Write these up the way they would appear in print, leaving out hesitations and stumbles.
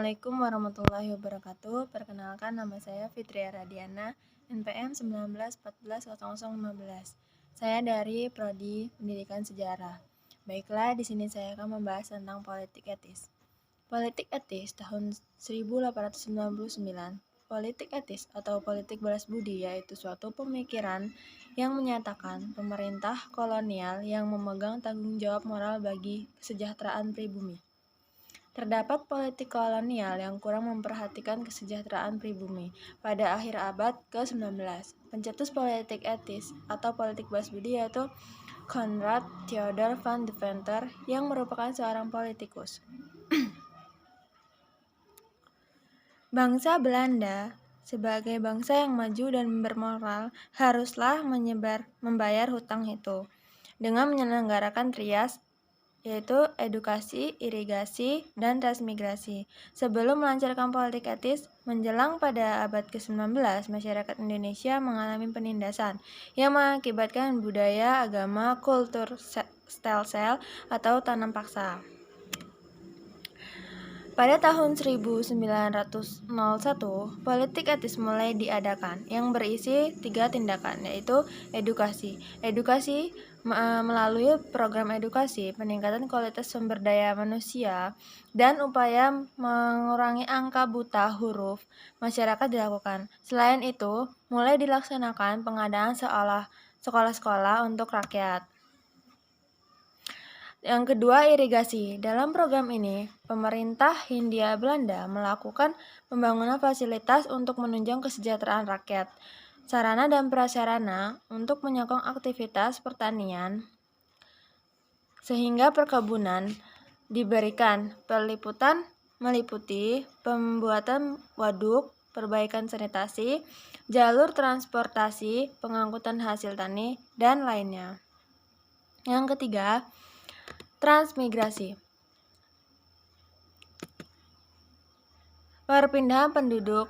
Assalamualaikum warahmatullahi wabarakatuh. Perkenalkan, nama saya Fitria Radiana, NPM 1914-0015. Saya dari Prodi Pendidikan Sejarah. Baiklah, di sini saya akan membahas tentang politik etis. Politik etis tahun 1899. Politik etis atau politik balas budi yaitu suatu pemikiran yang menyatakan pemerintah kolonial yang memegang tanggung jawab moral bagi kesejahteraan pribumi. Terdapat politik kolonial yang kurang memperhatikan kesejahteraan pribumi. Pada akhir abad ke-19, pencetus politik etis atau politik balas budi yaitu Konrad Theodor van Deventer yang merupakan seorang politikus. Bangsa Belanda sebagai bangsa yang maju dan bermoral haruslah membayar hutang itu dengan menyelenggarakan trias yaitu edukasi, irigasi, dan transmigrasi. Sebelum melancarkan politik etis, menjelang pada abad ke-19, masyarakat Indonesia mengalami penindasan yang mengakibatkan budaya, agama, kultur stelsel atau tanam paksa. Pada tahun 1901, politik etis mulai diadakan yang berisi 3 tindakan, yaitu edukasi. Edukasi melalui program edukasi, peningkatan kualitas sumber daya manusia, dan upaya mengurangi angka buta huruf masyarakat dilakukan. Selain itu, mulai dilaksanakan pengadaan sekolah-sekolah untuk rakyat. Yang kedua, irigasi. Dalam program ini, pemerintah Hindia Belanda melakukan pembangunan fasilitas untuk menunjang kesejahteraan rakyat, sarana dan prasarana untuk menyokong aktivitas pertanian, sehingga perkebunan diberikan. Peliputan meliputi pembuatan waduk, perbaikan sanitasi, jalur transportasi, pengangkutan hasil tani, dan lainnya. Yang ketiga, transmigrasi. Perpindahan penduduk.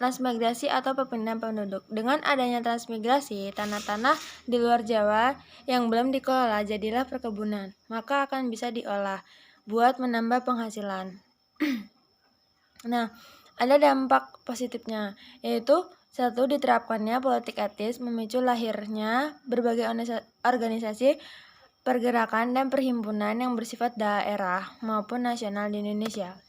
Transmigrasi atau perpindahan penduduk. Dengan adanya transmigrasi, tanah-tanah di luar Jawa yang belum dikelola jadilah perkebunan, maka akan bisa diolah buat menambah penghasilan. Nah, ada dampak positifnya, yaitu 1. Diterapkannya politik etis memicu lahirnya berbagai organisasi, pergerakan, dan perhimpunan yang bersifat daerah maupun nasional di Indonesia.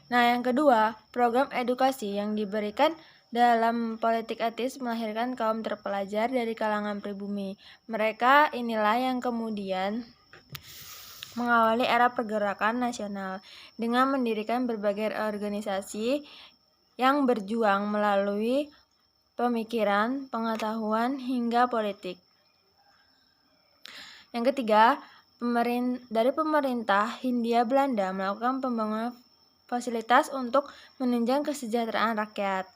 Nah, yang kedua, program edukasi yang diberikan dalam politik etis melahirkan kaum terpelajar dari kalangan pribumi. Mereka inilah yang kemudian mengawali era pergerakan nasional dengan mendirikan berbagai organisasi yang berjuang melalui pemikiran, pengetahuan, hingga politik. Yang ketiga, dari pemerintah Hindia Belanda melakukan pembangunan fasilitas untuk menunjang kesejahteraan rakyat.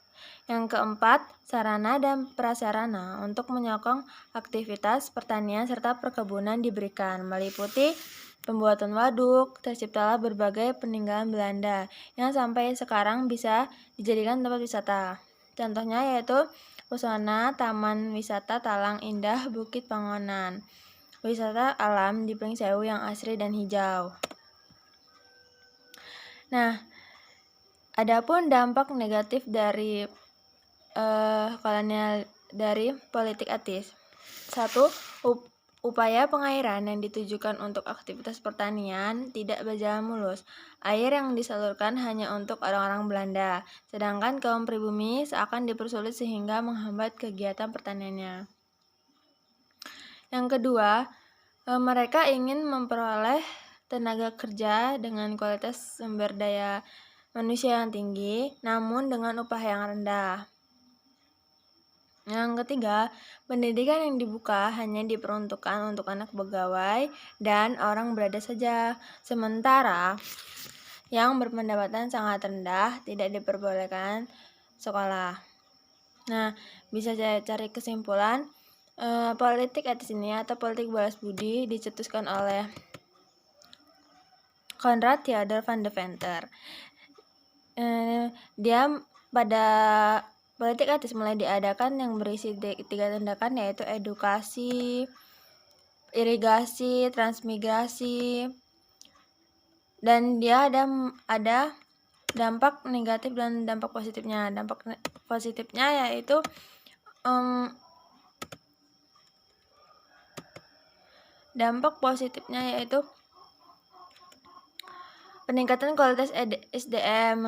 Yang keempat, sarana dan prasarana untuk menyokong aktivitas pertanian serta perkebunan diberikan, meliputi pembuatan waduk. Terciptalah berbagai peninggalan Belanda yang sampai sekarang bisa dijadikan tempat wisata. Contohnya yaitu Pesona Taman Wisata Talang Indah Bukit Pangonan, wisata alam di Pring Sewu yang asri dan hijau. Nah, adapun dampak negatif dari kolonial dari politik etis. 1. Upaya pengairan yang ditujukan untuk aktivitas pertanian tidak berjalan mulus. Air yang disalurkan hanya untuk orang-orang Belanda, sedangkan kaum pribumi seakan dipersulit sehingga menghambat kegiatan pertaniannya. Yang kedua, mereka ingin memperoleh tenaga kerja dengan kualitas sumber daya manusia yang tinggi, namun dengan upah yang rendah. Yang ketiga, pendidikan yang dibuka hanya diperuntukkan untuk anak pegawai dan orang berada saja, sementara yang berpendapatan sangat rendah tidak diperbolehkan sekolah. Nah, bisa saya cari kesimpulan, politik etis ini atau politik balas budi dicetuskan oleh Konrad Theodor van Deventer. Dia pada politik etis mulai diadakan yang berisi 3 tindakan, yaitu edukasi, irigasi, transmigrasi, dan dia ada dampak negatif dan dampak positifnya. Dampak positifnya yaitu peningkatan kualitas SDM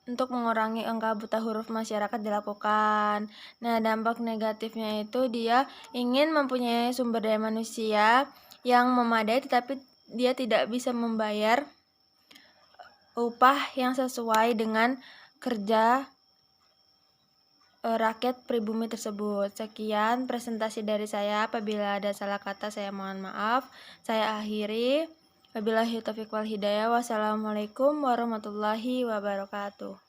untuk mengurangi angka buta huruf masyarakat dilakukan. Nah, dampak negatifnya itu dia ingin mempunyai sumber daya manusia yang memadai, tetapi dia tidak bisa membayar upah yang sesuai dengan kerja rakyat pribumi tersebut. Sekian presentasi dari saya. Apabila ada salah kata, saya mohon maaf. Saya akhiri. Wabillahi taufiq wal hidayah. Wassalamualaikum warahmatullahi wabarakatuh.